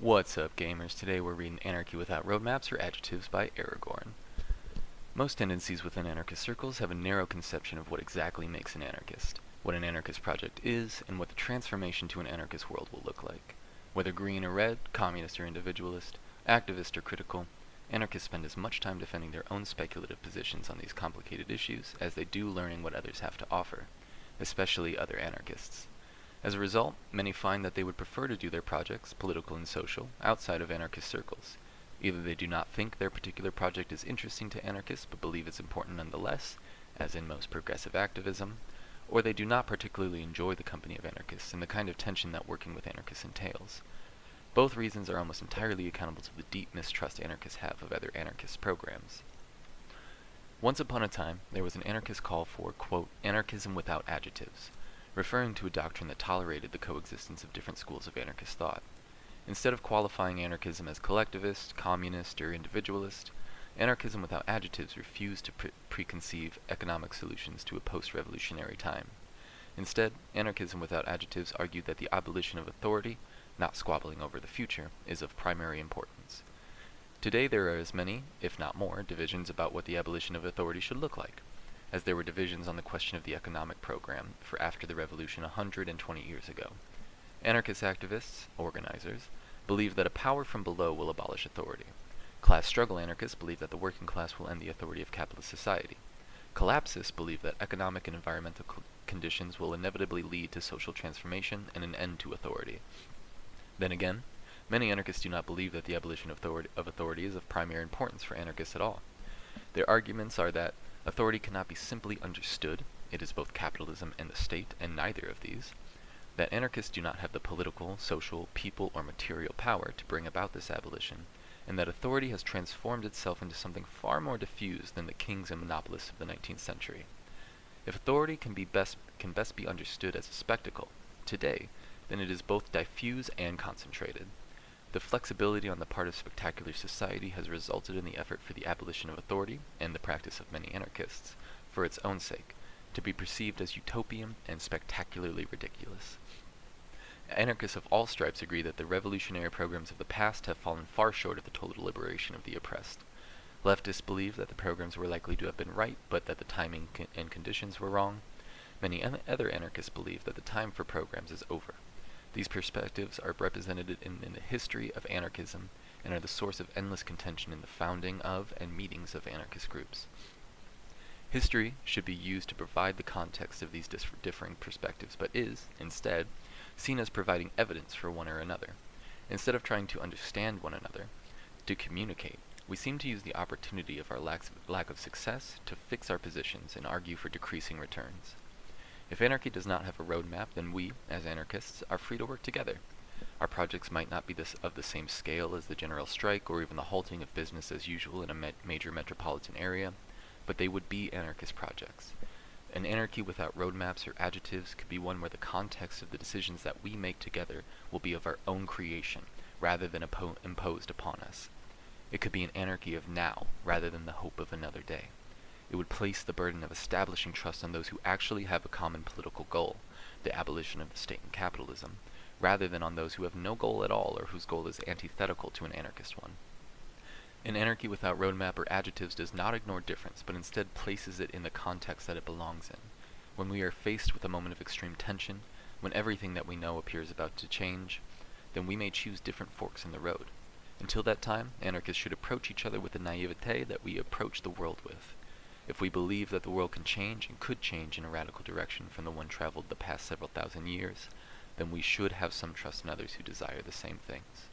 What's up, gamers? Today we're reading Anarchy Without Roadmaps or Adjectives by Aragorn. Most tendencies within anarchist circles have a narrow conception of what exactly makes an anarchist, what an anarchist project is, and what the transformation to an anarchist world will look like. Whether green or red, communist or individualist, activist or critical, anarchists spend as much time defending their own speculative positions on these complicated issues as they do learning what others have to offer, especially other anarchists. As a result, many find that they would prefer to do their projects, political and social, outside of anarchist circles. Either they do not think their particular project is interesting to anarchists but believe it's important nonetheless, as in most progressive activism, or they do not particularly enjoy the company of anarchists and the kind of tension that working with anarchists entails. Both reasons are almost entirely accountable to the deep mistrust anarchists have of other anarchist programs. Once upon a time, there was an anarchist call for, quote, anarchism without adjectives, referring to a doctrine that tolerated the coexistence of different schools of anarchist thought. Instead of qualifying anarchism as collectivist, communist, or individualist, anarchism without adjectives refused to preconceive economic solutions to a post-revolutionary time. Instead, anarchism without adjectives argued that the abolition of authority, not squabbling over the future, is of primary importance. Today there are as many, if not more, divisions about what the abolition of authority should look like, as there were divisions on the question of the economic program for after the revolution 120 years ago. Anarchist activists, organizers, believe that a power from below will abolish authority. Class struggle anarchists believe that the working class will end the authority of capitalist society. Collapsists believe that economic and environmental conditions will inevitably lead to social transformation and an end to authority. Then again, many anarchists do not believe that the abolition of authority is of primary importance for anarchists at all. Their arguments are that authority cannot be simply understood, it is both capitalism and the state, and neither of these. That anarchists do not have the political, social, people, or material power to bring about this abolition, and that authority has transformed itself into something far more diffuse than the kings and monopolists of the 19th century. If authority can best be understood as a spectacle, today, then it is both diffuse and concentrated. The flexibility on the part of spectacular society has resulted in the effort for the abolition of authority, and the practice of many anarchists, for its own sake, to be perceived as utopian and spectacularly ridiculous. Anarchists of all stripes agree that the revolutionary programs of the past have fallen far short of the total liberation of the oppressed. Leftists believe that the programs were likely to have been right, but that the timing and conditions were wrong. Many other anarchists believe that the time for programs is over. These perspectives are represented in the history of anarchism and are the source of endless contention in the founding of and meetings of anarchist groups. History should be used to provide the context of these differing perspectives, but is, instead, seen as providing evidence for one or another. Instead of trying to understand one another, to communicate, we seem to use the opportunity of our lack of success to fix our positions and argue for decreasing returns. If anarchy does not have a roadmap, then we, as anarchists, are free to work together. Our projects might not be of the same scale as the general strike or even the halting of business as usual in a major metropolitan area, but they would be anarchist projects. An anarchy without roadmaps or adjectives could be one where the context of the decisions that we make together will be of our own creation, rather than imposed upon us. It could be an anarchy of now, rather than the hope of another day. It would place the burden of establishing trust on those who actually have a common political goal, the abolition of the state and capitalism, rather than on those who have no goal at all or whose goal is antithetical to an anarchist one. An anarchy without roadmap or adjectives does not ignore difference, but instead places it in the context that it belongs in. When we are faced with a moment of extreme tension, when everything that we know appears about to change, then we may choose different forks in the road. Until that time, anarchists should approach each other with the naivete that we approach the world with. If we believe that the world can change and could change in a radical direction from the one traveled the past several thousand years, then we should have some trust in others who desire the same things.